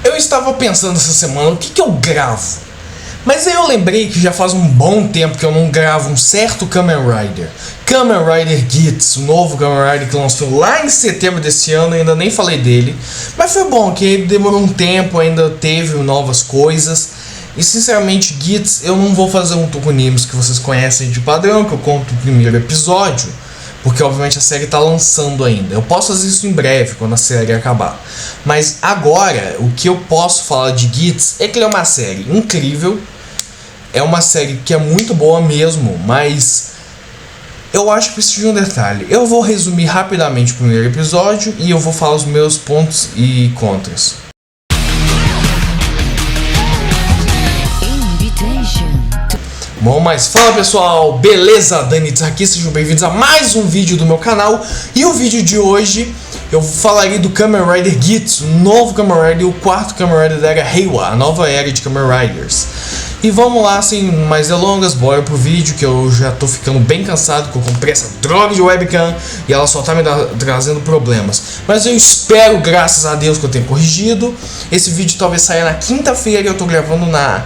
Eu estava pensando essa semana o que eu gravo. Mas aí eu lembrei que já faz um bom tempo que eu não gravo um certo Kamen Rider. Kamen Rider Geats, o novo Kamen Rider que lançou lá em setembro desse ano, ainda nem falei dele. Mas foi bom, que demorou um tempo, ainda teve novas coisas. E sinceramente, Geats, eu não vou fazer um Tokusatsu que vocês conhecem de padrão, que eu conto o primeiro episódio. Porque obviamente a série está lançando ainda. Eu posso fazer isso em breve, quando a série acabar. Mas agora, o que eu posso falar de Geats é que ele é uma série incrível. É uma série que é muito boa mesmo, mas eu acho que precisa de um detalhe. Eu vou resumir rapidamente o primeiro episódio e eu vou falar os meus pontos e contras. Bom, mas fala pessoal, beleza? Danitz aqui, sejam bem-vindos a mais um vídeo do meu canal. E o vídeo de hoje eu falarei do Kamen Rider Geats, o novo Kamen Rider, o quarto Kamen Rider da era Reiwa, a nova era de Kamen Riders. E vamos lá, sem mais delongas, bora pro vídeo, que eu já tô ficando bem cansado, que eu comprei essa droga de webcam e ela só tá me trazendo problemas. Mas eu espero, graças a Deus, que eu tenha corrigido. Esse vídeo talvez saia na quinta-feira e eu tô gravando na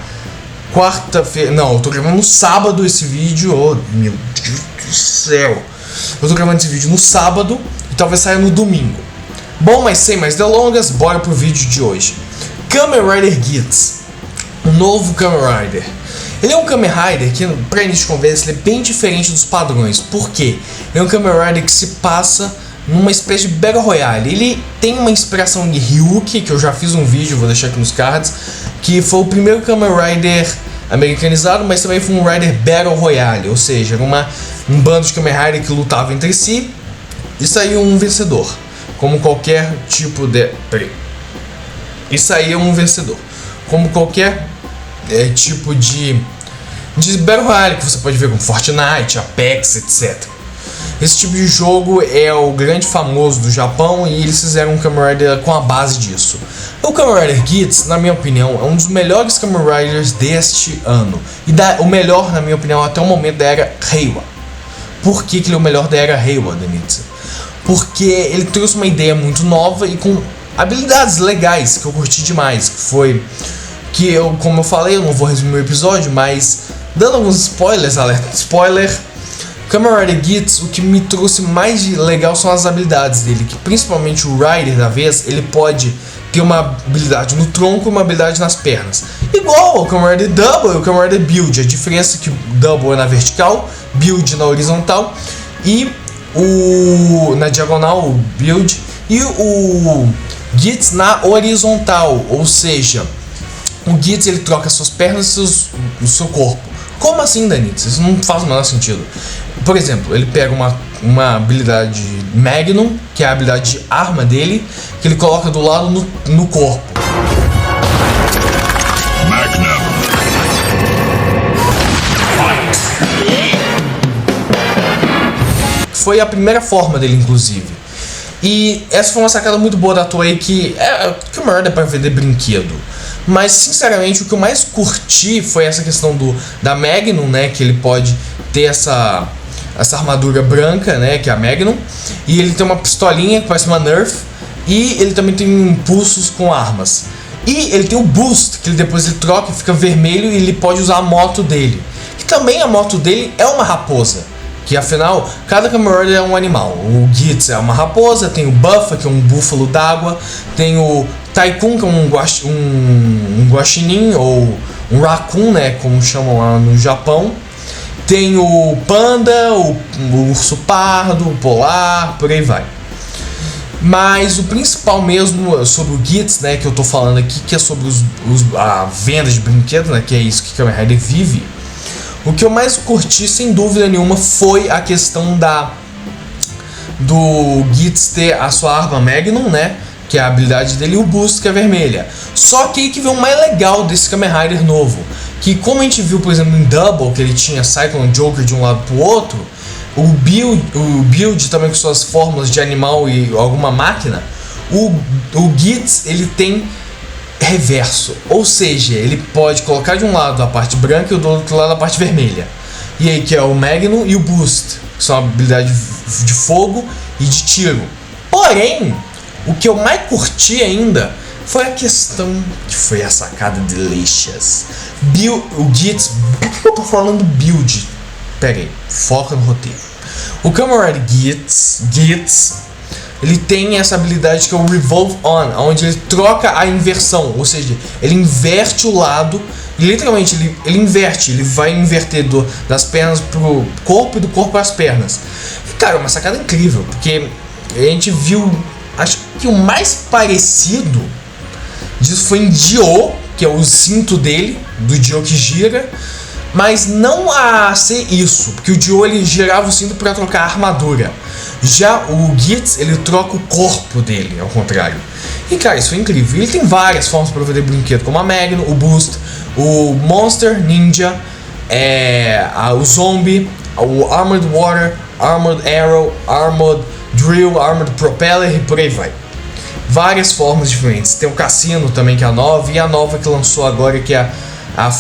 quarta-feira. Não, eu tô gravando no sábado esse vídeo. Oh, meu Deus do céu. Eu tô gravando esse vídeo no sábado e talvez saia no domingo. Bom, mas sem mais delongas, bora pro vídeo de hoje. Kamen Rider Geats, o novo Kamen Rider. Ele é um Kamen Rider que, pra início de conversa, ele é bem diferente dos padrões. Por quê? Ele é um Kamen Rider que se passa numa espécie de Battle Royale. Ele tem uma inspiração de Ryuki, que eu já fiz um vídeo, vou deixar aqui nos cards, que foi o primeiro Kamen Rider americanizado, mas também foi um Rider Battle Royale, ou seja, era um bando de Kamen Rider que lutava entre si e saiu um vencedor, como qualquer tipo de... E saía um vencedor, como qualquer tipo de Battle Royale que você pode ver como Fortnite, Apex, etc. Esse tipo de jogo é o grande famoso do Japão e eles fizeram um Kamen Rider com a base disso. O Kamen Rider Geats, na minha opinião, é um dos melhores Kamen Riders deste ano. E o melhor, na minha opinião, até o momento da era Reiwa. Por que ele é o melhor da era Reiwa, Danitz? Porque ele trouxe uma ideia muito nova e com habilidades legais que eu curti demais. Que foi que eu, como eu falei, eu não vou resumir o episódio, mas dando alguns spoilers, alerta, spoiler. Kamen Rider Geats, o que me trouxe mais de legal são as habilidades dele, que principalmente o Rider da vez, ele pode ter uma habilidade no tronco e uma habilidade nas pernas. Igual ao Kamen Rider Double e o Kamen Rider Build. A diferença é que o Double é na vertical, Build na horizontal e na diagonal, o Build, e o Geats na horizontal, ou seja, o Geats ele troca suas pernas e o seu corpo. Como assim, Danitz? Isso não faz o menor sentido. Por exemplo, ele pega uma habilidade Magnum, que é a habilidade de arma dele, que ele coloca do lado no corpo. Magnum. Foi a primeira forma dele, inclusive. E essa foi uma sacada muito boa da Toei, que o maior é para vender brinquedo. Mas sinceramente o que eu mais curti foi essa questão da Magnum, né, que ele pode ter essa armadura branca, né, que é a Magnum, e ele tem uma pistolinha que parece uma Nerf, e ele também tem impulsos com armas. E ele tem o Boost, que depois ele troca e fica vermelho, e ele pode usar a moto dele, que também a moto dele é uma raposa, que afinal cada Kamen Rider é um animal. O Geats é uma raposa, tem o Buffa, que é um búfalo d'água, tem o Tycoon, que é um guaxinim, ou um raccoon, né, como chamam lá no Japão. Tem o Panda, o urso pardo, o polar, por aí vai. Mas o principal mesmo sobre o Geats, né, que eu tô falando aqui, que é sobre a venda de brinquedos, né, que é isso que Kamen Rider vive. O que eu mais curti, sem dúvida nenhuma, foi a questão do Geats ter a sua arma Magnum, né, que é a habilidade dele, e o Boost, que é vermelha. Só que aí que vem o mais legal desse Kamen Rider novo, que como a gente viu, por exemplo, em Double, que ele tinha Cyclone Joker de um lado pro outro, o Build também com suas fórmulas de animal e alguma máquina, o Geats, ele tem reverso, ou seja, ele pode colocar de um lado a parte branca e do outro lado a parte vermelha. E aí que é o Magnum e o Boost, que são habilidades de fogo e de tiro. Porém, o que eu mais curti ainda foi a questão que foi a sacada delicious. O Gitz, por que eu tô falando build? Pera aí, foca no roteiro. O Kamen Rider Gitz, ele tem essa habilidade que é o Revolve On, onde ele troca a inversão, ou seja, ele inverte o lado, literalmente ele inverte, ele vai inverter das pernas pro corpo e do corpo às pernas. E, cara, é uma sacada incrível, porque a gente viu, acho que o mais parecido disso foi em Dio, que é o cinto dele, do Dio que gira, mas não a ser isso, porque o Dio ele girava o cinto para trocar a armadura. Já o Gitz, ele troca o corpo dele, ao contrário. E cara, isso foi incrível. Ele tem várias formas para vender brinquedo, como a Magnum, o Boost, o Monster Ninja, o Zombie, o Armored Water, Armored Arrow, Armored Drill, Armored Propeller e por aí vai. Várias formas diferentes. Tem o Cassino também, que é a nova, e a nova que lançou agora, que é a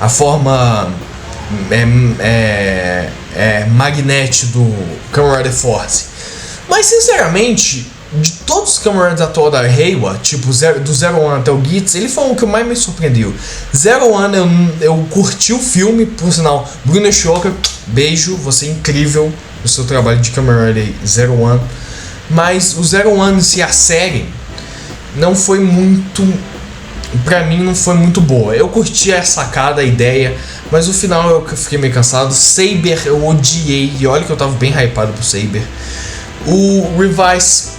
forma Magnet do Kamen Rider Force. Mas sinceramente, de todos os Kamen Riders atual da Reiwa, tipo do Zero One até o Gitz, ele foi o que mais me surpreendeu. Zero One eu curti o filme, por sinal, Bruno Shoka, beijo, você é incrível no seu trabalho de Kamen Rider Zero One. Mas o Zero One, se a série não foi muito, pra mim não foi muito boa. Eu curti a sacada, a ideia, mas no final eu fiquei meio cansado. Saber eu odiei, e olha que eu tava bem hypado pro Saber. O Revise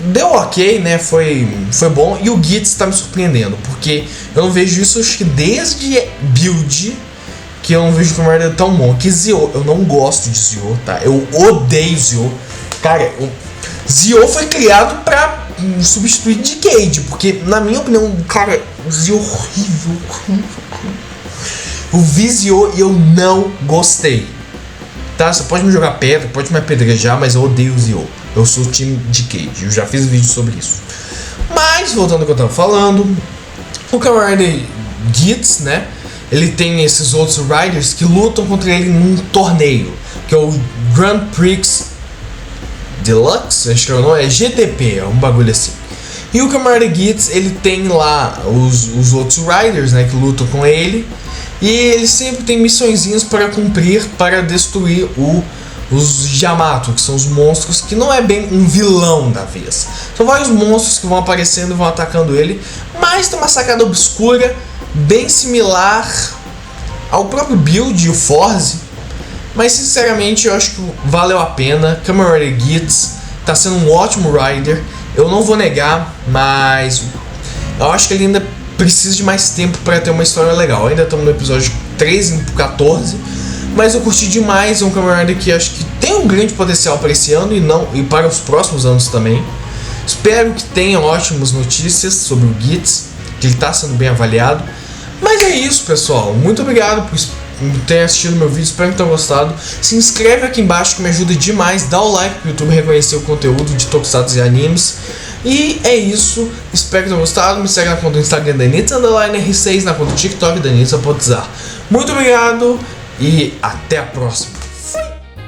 deu ok, né, foi bom. E o Gitz tá me surpreendendo, porque eu não vejo isso, acho que desde Build, que eu não vejo como era tão bom. Que Zio, eu não gosto de Zio, tá? Eu odeio Zio. Cara, Zio foi criado pra substituir Decade, porque na minha opinião, cara, Zio horrível. Eu vi Zio e eu não gostei. Tá, você pode me jogar pedra, pode me apedrejar, mas eu odeio Zio. Eu sou o time Decade, eu já fiz vídeo sobre isso. Mas, voltando ao que eu tava falando, o Kamen Rider Gitz, né, ele tem esses outros Riders que lutam contra ele num torneio, que é o Grand Prix Deluxe, acho que é o nome, é GTP, é um bagulho assim. E o Kamen Rider Gitz, ele tem lá os outros Riders, né, que lutam com ele, e ele sempre tem missõezinhas para cumprir, para destruir os Yamato, que são os monstros que não é bem um vilão da vez. São vários monstros que vão aparecendo e vão atacando ele, mas tem uma sacada obscura, bem similar ao próprio Build e o Force. Mas sinceramente eu acho que valeu a pena. Kamen Rider Gitz tá sendo um ótimo rider, eu não vou negar, mas eu acho que ele ainda precisa de mais tempo para ter uma história legal. Ainda estamos no episódio 13 e 14, mas eu curti demais. É um Kamen Rider que acho que tem um grande potencial para esse ano e para os próximos anos também. Espero que tenha ótimas notícias sobre o Gitz, que ele está sendo bem avaliado. Mas é isso, pessoal, muito obrigado por ter assistido meu vídeo, espero que tenham gostado. Se inscreve aqui embaixo que me ajuda demais, dá o like pro YouTube reconhecer o conteúdo de Tokusatsu e animes. E é isso, espero que tenham gostado. Me segue na conta do Instagram Danitza_R6, na conta do TikTok Danitza_Podzar. Muito obrigado e até a próxima.